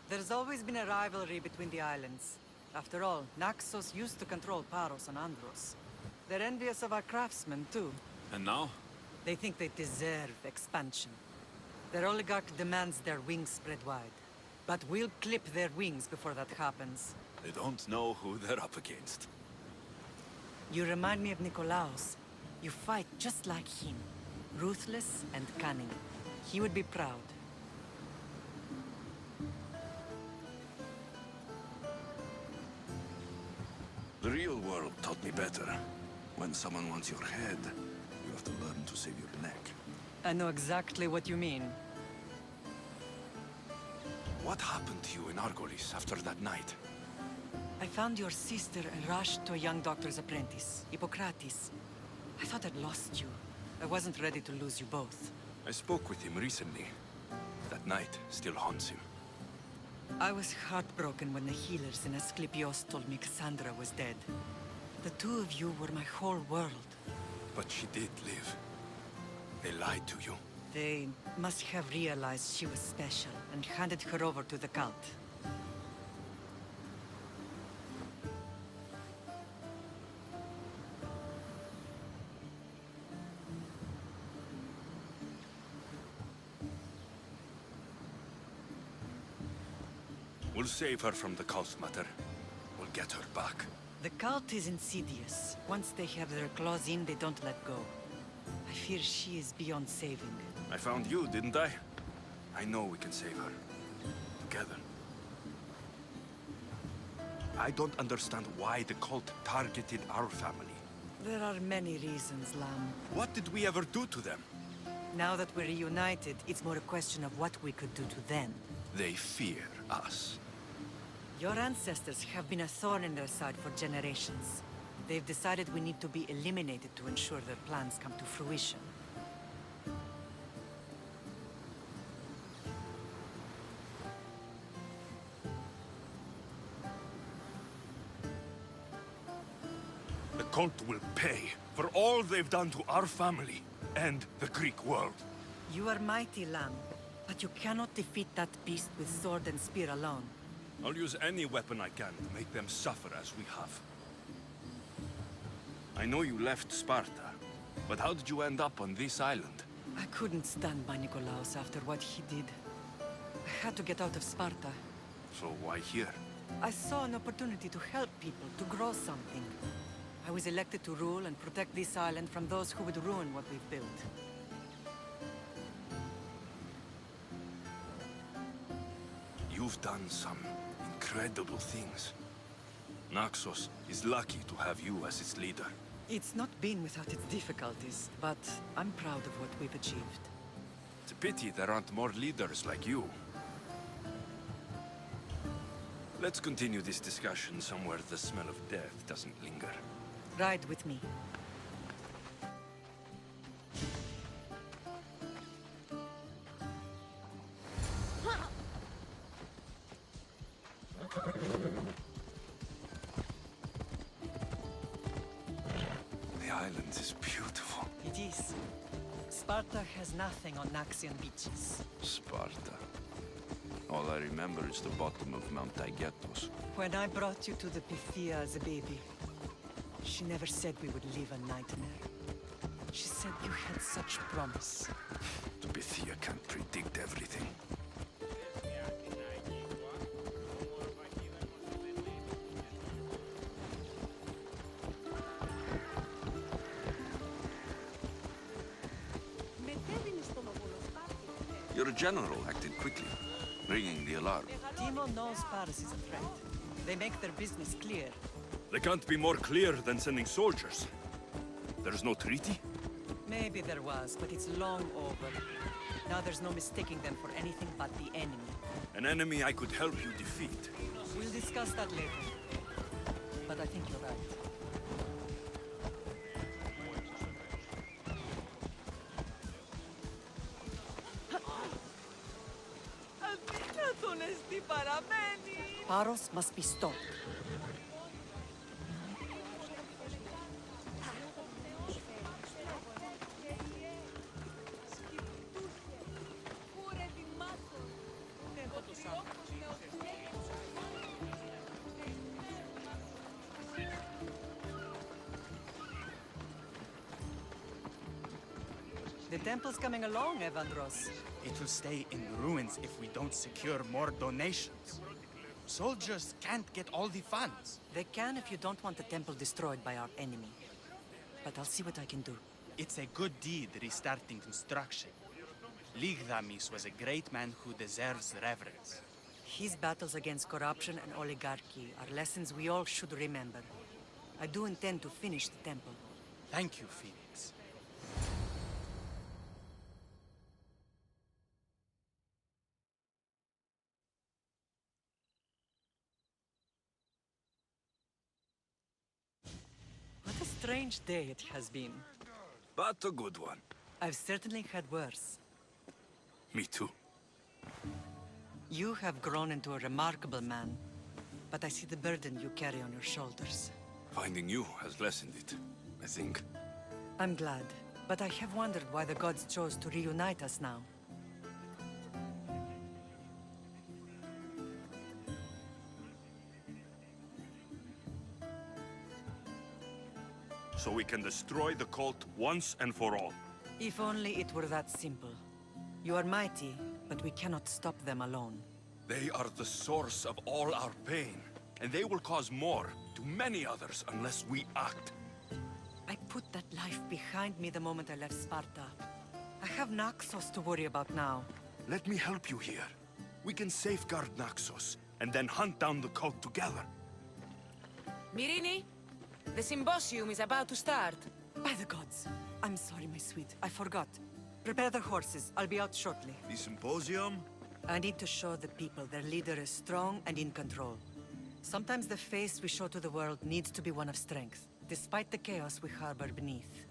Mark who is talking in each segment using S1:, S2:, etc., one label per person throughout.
S1: There's always been a rivalry between the islands. After all, Naxos used to control Paros and Andros. They're envious of our craftsmen, too.
S2: And now?
S1: They think they deserve expansion. Their oligarch demands their wings spread wide. But we'll clip their wings before that happens.
S2: They don't know who they're up against.
S1: You remind me of Nikolaos. You fight just like him. Ruthless and cunning. He would be proud.
S3: The real world taught me better. When someone wants your head, you have to learn to save your neck.
S1: I know exactly what you mean.
S3: What happened to you in Argolis after that night?
S1: I found your sister and rushed to a young doctor's apprentice, Hippocrates. I thought I'd lost you. I wasn't ready to lose you both.
S3: I spoke with him recently. That night still haunts him.
S1: I was heartbroken when the healers in Asclepios told me Cassandra was dead. The two of you were my whole world.
S3: But she did live. They lied to you.
S1: They must have realized she was special and handed her over to the cult.
S3: We'll save her from the cult, Mater. We'll get her back.
S1: The cult is insidious. Once they have their claws in, they don't let go. I fear she is beyond saving.
S3: I found you, didn't I? I know we can save her. Together. I don't understand why the cult targeted our family.
S1: There are many reasons, Lam.
S3: What did we ever do to them?
S1: Now that we're reunited, it's more a question of what we could do to them.
S3: They fear us.
S1: Your ancestors have been a thorn in their side for generations. They've decided we need to be eliminated to ensure their plans come to fruition.
S3: The cult will pay for all they've done to our family and the Greek world.
S1: You are mighty, Lam, but you cannot defeat that beast with sword and spear alone.
S3: I'll use any weapon I can to make them suffer as we have. I know you left Sparta, but how did you end up on this island?
S1: I couldn't stand by Nikolaos after what he did. I had to get out of Sparta.
S3: So why here?
S1: I saw an opportunity to help people, to grow something. I was elected to rule and protect this island from those who would ruin what we've built.
S3: You've done some incredible things. Naxos is lucky to have you as its leader.
S1: It's not been without its difficulties, but I'm proud of what we've achieved.
S3: It's a pity there aren't more leaders like you. Let's continue this discussion somewhere the smell of death doesn't linger.
S1: Ride with me.
S3: The island is beautiful.
S1: It is. Sparta has nothing on Naxian beaches.
S3: Sparta. All I remember is the bottom of Mount Taygetos.
S1: When I brought you to the Pythia as a baby, she never said we would live a nightmare. She said you had such promise.
S3: The Pythia can't predict everything. Your general acted quickly, ringing the alarm.
S1: Timo knows Paris is a threat. They make their business clear.
S3: They can't be more clear than sending soldiers. There's no treaty?
S1: Maybe there was, but it's long over. Now there's no mistaking them for anything but the enemy.
S3: An enemy I could help you defeat.
S1: We'll discuss that later. But I think you're right. Paros must be stopped. The temple's coming along, Evandros.
S4: It will stay in ruins if we don't secure more donations. Soldiers can't get all the funds.
S1: They can if you don't want the temple destroyed by our enemy. But I'll see what I can do.
S4: It's a good deed restarting construction. Ligdamis was a great man who deserves reverence.
S1: His battles against corruption and oligarchy are lessons we all should remember. I do intend to finish the temple.
S4: Thank you, Phoenix.
S1: What a strange day it has been.
S3: But a good one.
S1: I've certainly had worse.
S3: Me too.
S1: You have grown into a remarkable man, but I see the burden you carry on your shoulders.
S3: Finding you has lessened it, I think.
S1: I'm glad, but I have wondered why the gods chose to reunite us now.
S3: So we can destroy the cult once and for all.
S1: If only it were that simple. You are mighty, but we cannot stop them alone.
S3: They are the source of all our pain, and they will cause more to many others unless we act.
S1: I put that life behind me the moment I left Sparta. I have Naxos to worry about now.
S3: Let me help you here. We can safeguard Naxos, and then hunt down the cult together.
S5: Mirini, the symposium is about to start.
S1: By the gods! I'm sorry, my sweet. I forgot. Prepare the horses. I'll be out shortly.
S3: The symposium?
S1: I need to show the people their leader is strong and in control. Sometimes the face we show to the world needs to be one of strength, despite the chaos we harbor beneath.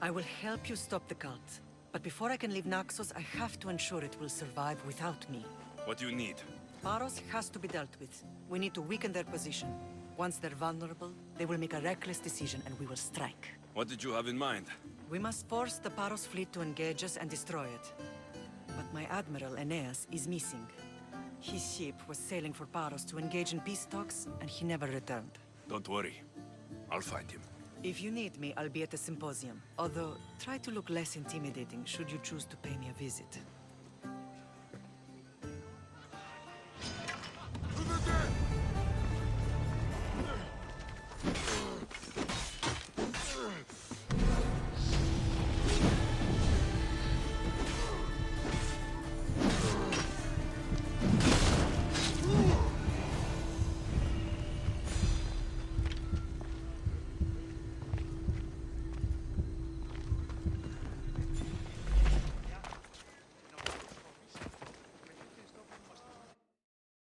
S1: I will help you stop the cult, but before I can leave Naxos, I have to ensure it will survive without me.
S3: What do you need?
S1: Paros has to be dealt with. We need to weaken their position. Once they're vulnerable, they will make a reckless decision and we will strike.
S3: What did you have in mind?
S1: We must force the Paros fleet to engage us and destroy it. But my admiral, Aeneas, is missing. His ship was sailing for Paros to engage in peace talks, and he never returned.
S3: Don't worry. I'll find him.
S1: If you need me, I'll be at the symposium. Although, try to look less intimidating should you choose to pay me a visit.